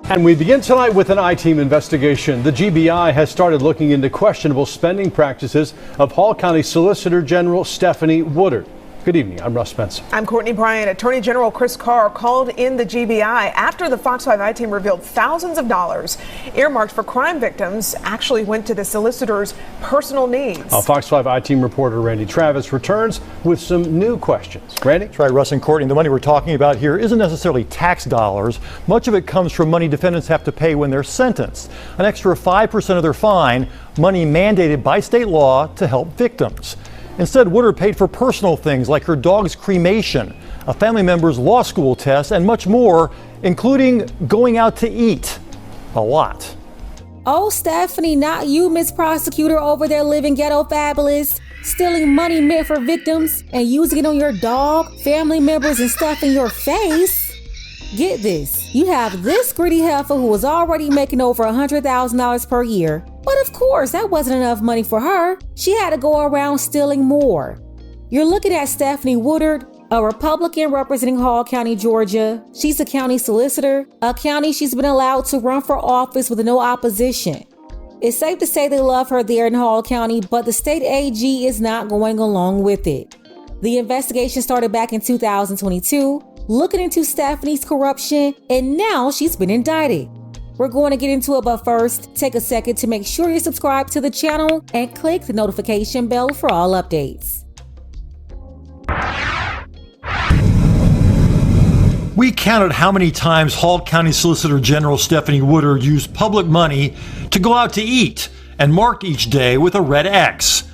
And we begin tonight with an I-team investigation. The GBI has started looking into questionable spending practices of Hall County Solicitor General Stephanie Woodard. Good evening. I'm Russ Spencer. I'm Courtney Bryant. Attorney General Chris Carr called in the GBI after the Fox 5 I-team revealed thousands of dollars earmarked for crime victims actually went to the solicitor's personal needs. Fox 5 I-team reporter Randy Travis returns with some new questions. Randy? That's right, Russ and Courtney. The money we're talking about here isn't necessarily tax dollars. Much of it comes from money defendants have to pay when they're sentenced. An extra 5% of their fine, money mandated by state law to help victims. Instead, Woodard paid for personal things like her dog's cremation, a family member's law school test, and much more, including going out to eat. A lot. Oh, Stephanie, not you, Miss Prosecutor, over there living ghetto fabulous, stealing money meant for victims and using it on your dog, family members, and stuff in your face. Get this, you have this gritty heifer who was already making over $100,000 per year. But of course, that wasn't enough money for her. She had to go around stealing more. You're looking at Stephanie Woodard, a Republican representing Hall County, Georgia. She's a county solicitor, a county she's been allowed to run for office with no opposition. It's safe to say they love her there in Hall County, but the state AG is not going along with it. The investigation started back in 2022, looking into Stephanie's corruption, and now she's been indicted. We're going to get into it, but first, take a second to make sure you subscribe to the channel and click the notification bell for all updates. We counted how many times Hall County Solicitor General Stephanie Woodard used public money to go out to eat and marked each day with a red X.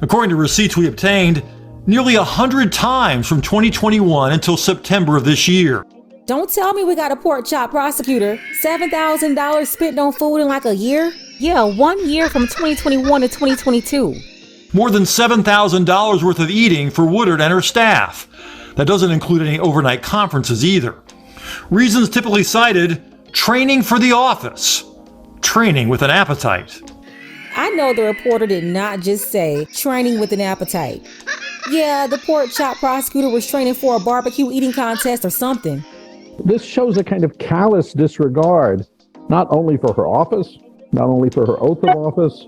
According to receipts we obtained, nearly 100 times from 2021 until September of this year. Don't tell me we got a pork chop prosecutor. $7,000 spent on food in like a year? Yeah, 1 year from 2021 to 2022. More than $7,000 worth of eating for Woodard and her staff. That doesn't include any overnight conferences either. Reasons typically cited: training for the office, training with an appetite. I know the reporter did not just say training with an appetite. Yeah, the pork chop prosecutor was training for a barbecue eating contest or something. This shows a kind of callous disregard, not only for her office, not only for her oath of office,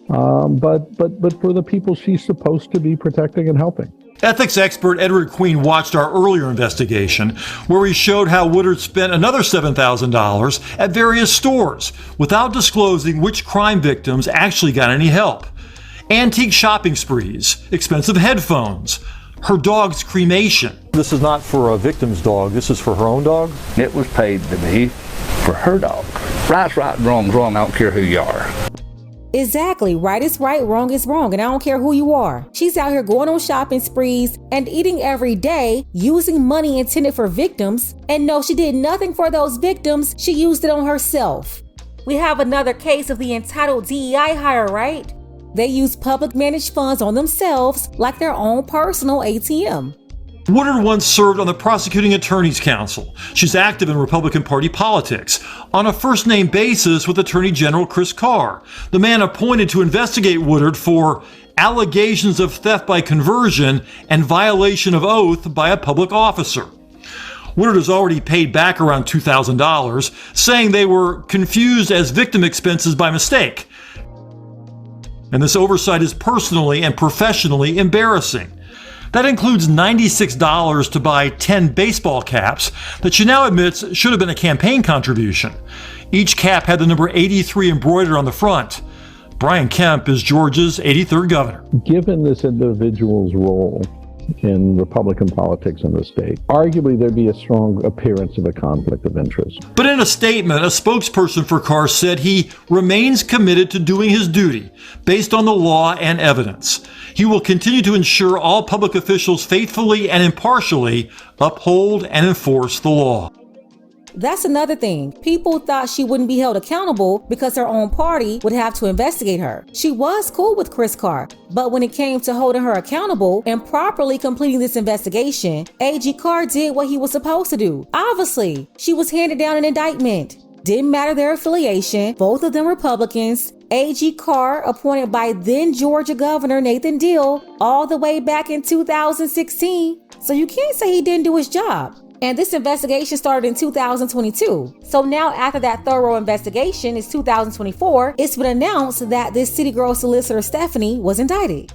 but for the people she's supposed to be protecting and helping. Ethics expert Edward Queen watched our earlier investigation, where he showed how Woodard spent another $7,000 at various stores without disclosing which crime victims actually got any help. Antique shopping sprees, expensive headphones, her dog's cremation. This is not for a victim's dog, this is for her own dog? It was paid to me for her dog. Right's right, wrong's wrong, I don't care who you are. Exactly, right is right, wrong is wrong, and I don't care who you are. She's out here going on shopping sprees and eating every day, using money intended for victims, and no, she did nothing for those victims, she used it on herself. We have another case of the entitled DEI hire, right? They use public managed funds on themselves like their own personal ATM. Woodard once served on the Prosecuting Attorney's Council. She's active in Republican Party politics, on a first-name basis with Attorney General Chris Carr, the man appointed to investigate Woodard for allegations of theft by conversion and violation of oath by a public officer. Woodard has already paid back around $2,000, saying they were confused as victim expenses by mistake. And this oversight is personally and professionally embarrassing. That includes $96 to buy 10 baseball caps that she now admits should have been a campaign contribution. Each cap had the number 83 embroidered on the front. Brian Kemp is Georgia's 83rd governor. Given this individual's role in Republican politics in the state, arguably there'd be a strong appearance of a conflict of interest. But in a statement, a spokesperson for Carr said he remains committed to doing his duty based on the law and evidence. He will continue to ensure all public officials faithfully and impartially uphold and enforce the law. That's another thing. People thought she wouldn't be held accountable because her own party would have to investigate her. She was cool with Chris Carr, but when it came to holding her accountable and properly completing this investigation, AG Carr did what he was supposed to do. Obviously, she was handed down an indictment. Didn't matter their affiliation, both of them Republicans. AG Carr, appointed by then Georgia Governor Nathan Deal all the way back in 2016. So you can't say he didn't do his job. And this investigation started in 2022. So now after that thorough investigation, it's 2024, it's been announced that this city girl solicitor Stephanie was indicted.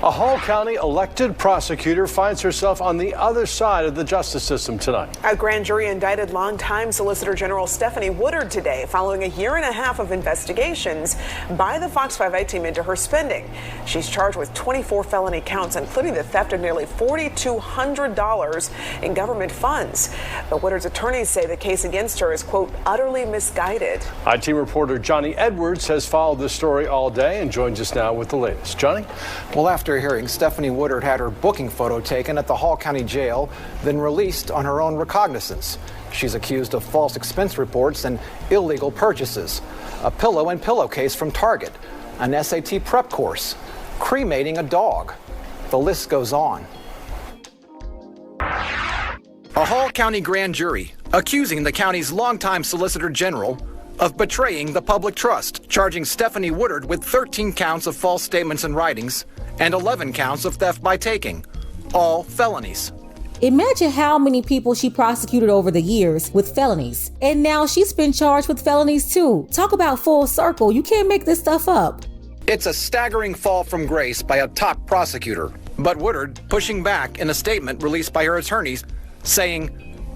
A Hall County elected prosecutor finds herself on the other side of the justice system tonight. A grand jury indicted longtime Solicitor General Stephanie Woodard today following a year and a half of investigations by the Fox 5 I-team into her spending. She's charged with 24 felony counts, including the theft of nearly $4,200 in government funds. But Woodard's attorneys say the case against her is, quote, utterly misguided. I-team reporter Johnny Edwards has followed this story all day and joins us now with the latest. Johnny? Well, after hearing, Stephanie Woodard had her booking photo taken at the Hall County Jail, then released on her own recognizance. She's accused of false expense reports and illegal purchases, a pillow and pillowcase from Target, an SAT prep course, cremating a dog. The list goes on. A Hall County grand jury accusing the county's longtime Solicitor General of betraying the public trust, charging Stephanie Woodard with 13 counts of false statements and writings and 11 counts of theft by taking, all felonies. Imagine how many people she prosecuted over the years with felonies. And now she's been charged with felonies too. Talk about full circle. You can't make this stuff up. It's a staggering fall from grace by a top prosecutor, but Woodard pushing back in a statement released by her attorneys, saying,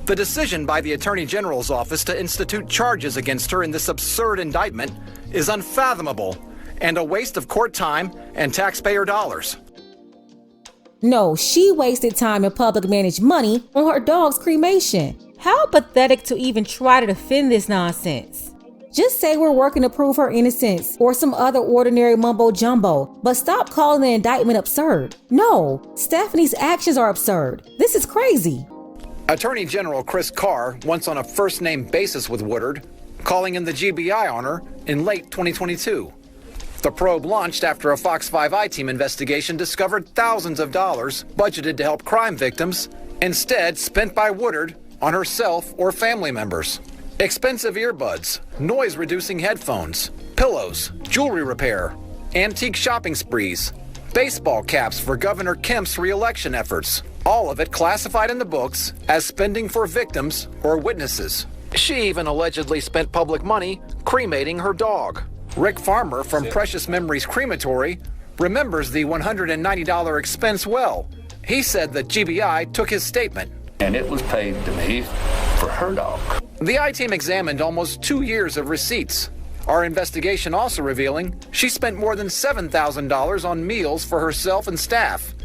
the decision by the Attorney General's office to institute charges against her in this absurd indictment is unfathomable and a waste of court time and taxpayer dollars. No, she wasted time and public managed money on her dog's cremation. How pathetic to even try to defend this nonsense. Just say we're working to prove her innocence or some other ordinary mumbo jumbo, but stop calling the indictment absurd. No, Stephanie's actions are absurd. This is crazy. Attorney General Chris Carr once on a first-name basis with Woodard, calling in the GBI on her in late 2022. The probe launched after a Fox 5 I-team investigation discovered thousands of dollars budgeted to help crime victims, instead spent by Woodard on herself or family members. Expensive earbuds, noise-reducing headphones, pillows, jewelry repair, antique shopping sprees, baseball caps for Governor Kemp's re-election efforts, all of it classified in the books as spending for victims or witnesses. She even allegedly spent public money cremating her dog. Rick Farmer from Precious Memories Crematory remembers the $190 expense well. He said that GBI took his statement. And it was paid to me for her dog. The I-team examined almost 2 years of receipts. Our investigation also revealing she spent more than $7,000 on meals for herself and staff,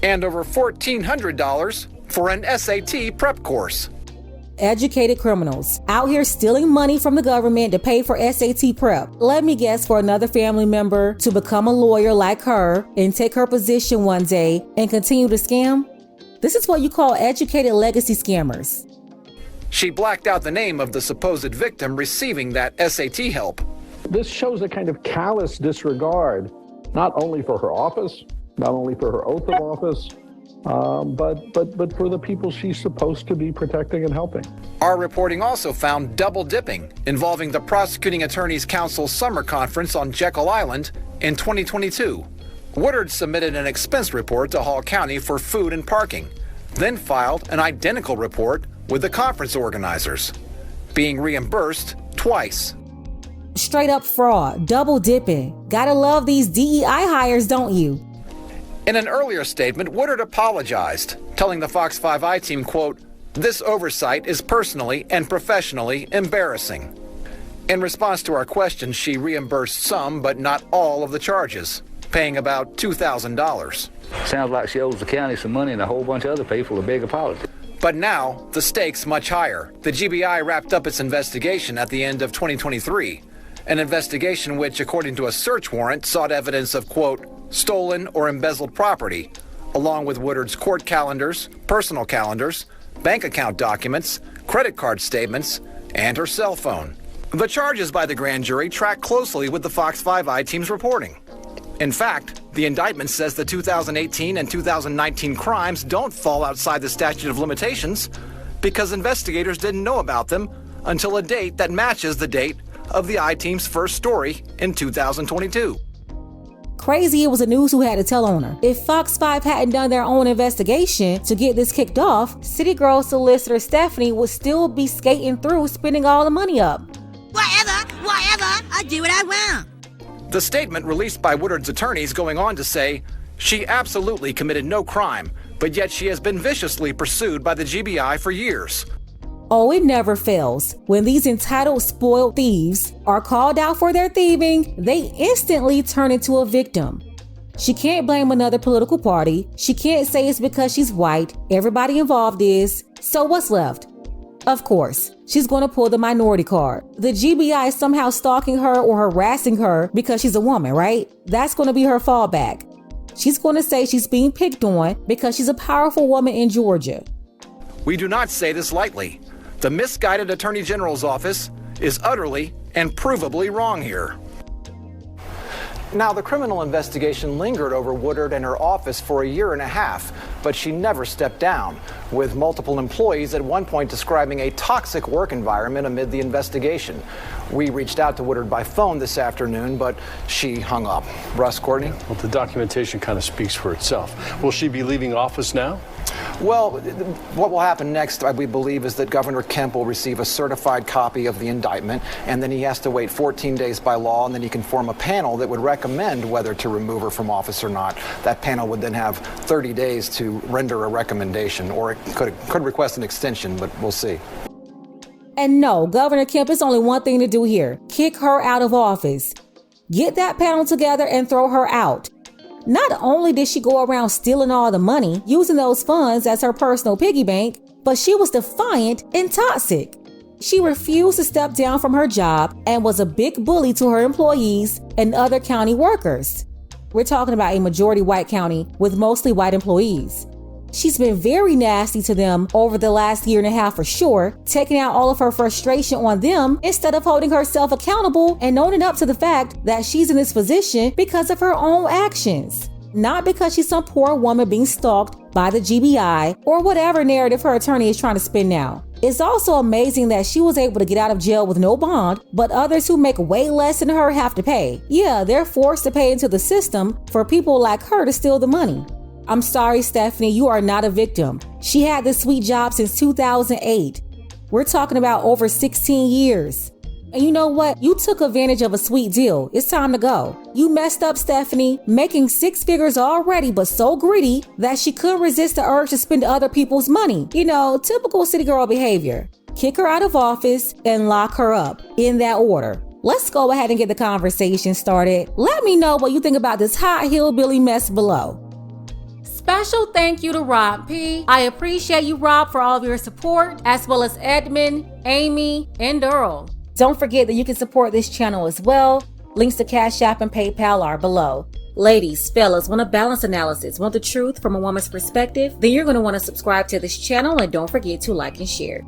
and over $1,400 for an SAT prep course. Educated criminals out here stealing money from the government to pay for SAT prep. Let me guess, for another family member to become a lawyer like her and take her position one day and continue to scam? This is what you call educated legacy scammers. She blacked out the name of the supposed victim receiving that SAT help. This shows a kind of callous disregard, not only for her office, not only for her oath of office, but for the people she's supposed to be protecting and helping. Our reporting also found double dipping involving the Prosecuting Attorneys Council summer conference on Jekyll Island in 2022. Woodard submitted an expense report to Hall County for food and parking, then filed an identical report with the conference organizers, being reimbursed twice. Straight up fraud, double dipping. Gotta love these DEI hires, don't you? In an earlier statement, Woodard apologized, telling the Fox 5 I-team, quote, "This oversight is personally and professionally embarrassing." In response to our questions, she reimbursed some but not all of the charges, paying about $2,000. Sounds like she owes the county some money and a whole bunch of other people a big apology. But now, the stakes much higher. The GBI wrapped up its investigation at the end of 2023, an investigation which, according to a search warrant, sought evidence of, quote, stolen or embezzled property, along with Woodard's court calendars, personal calendars, bank account documents, credit card statements, and her cell phone. The charges by the grand jury track closely with the Fox 5 I-team's reporting. In fact, the indictment says the 2018 and 2019 crimes don't fall outside the statute of limitations because investigators didn't know about them until a date that matches the date of the I-team's first story in 2022. Crazy it was the news who had to tell on her. If Fox 5 hadn't done their own investigation to get this kicked off, City Girl Solicitor Stephanie would still be skating through spending all the money up. Whatever, I do what I want. The statement released by Woodard's attorneys going on to say, she absolutely committed no crime, but yet she has been viciously pursued by the GBI for years. Oh, it never fails. When these entitled, spoiled thieves are called out for their thieving, they instantly turn into a victim. She can't blame another political party. She can't say it's because she's white. Everybody involved is. So what's left? Of course, she's going to pull the minority card. The GBI is somehow stalking her or harassing her because she's a woman, right? That's going to be her fallback. She's going to say she's being picked on because she's a powerful woman in Georgia. We do not say this lightly. The misguided Attorney General's office is utterly and provably wrong here. Now, the criminal investigation lingered over Woodard and her office for a year and a half, but she never stepped down, with multiple employees at one point describing a toxic work environment amid the investigation. We reached out to Woodard by phone this afternoon, but she hung up. Russ, Courtney? Well, the documentation kind of speaks for itself. Will she be leaving office now? Well, what will happen next, we believe, is that Governor Kemp will receive a certified copy of the indictment, and then he has to wait 14 days by law, and then he can form a panel that would recommend whether to remove her from office or not. That panel would then have 30 days to render a recommendation, or it could request an extension, but we'll see. And no, Governor Kemp, it's only one thing to do here. Kick her out of office. Get that panel together and throw her out. Not only did she go around stealing all the money, using those funds as her personal piggy bank, but she was defiant and toxic. She refused to step down from her job and was a big bully to her employees and other county workers. We're talking about a majority white county with mostly white employees. She's been very nasty to them over the last year and a half for sure, taking out all of her frustration on them instead of holding herself accountable and owning up to the fact that she's in this position because of her own actions. Not because she's some poor woman being stalked by the GBI or whatever narrative her attorney is trying to spin now. It's also amazing that she was able to get out of jail with no bond, but others who make way less than her have to pay. Yeah, they're forced to pay into the system for people like her to steal the money. I'm sorry, Stephanie, you are not a victim. She had this sweet job since 2008. We're talking about over 16 years. And you know what? You took advantage of a sweet deal. It's time to go. You messed up, Stephanie, making 6 figures already, but so greedy that she couldn't resist the urge to spend other people's money. You know, typical city girl behavior. Kick her out of office and lock her up in that order. Let's go ahead and get the conversation started. Let me know what you think about this hot hillbilly mess below. Special thank you to Rob P. I appreciate you, Rob, for all of your support, as well as Edmund, Amy, and Earl. Don't forget that you can support this channel as well. Links to Cash App and PayPal are below. Ladies, fellas, want a balanced analysis, want the truth from a woman's perspective? Then you're going to want to subscribe to this channel and don't forget to like and share.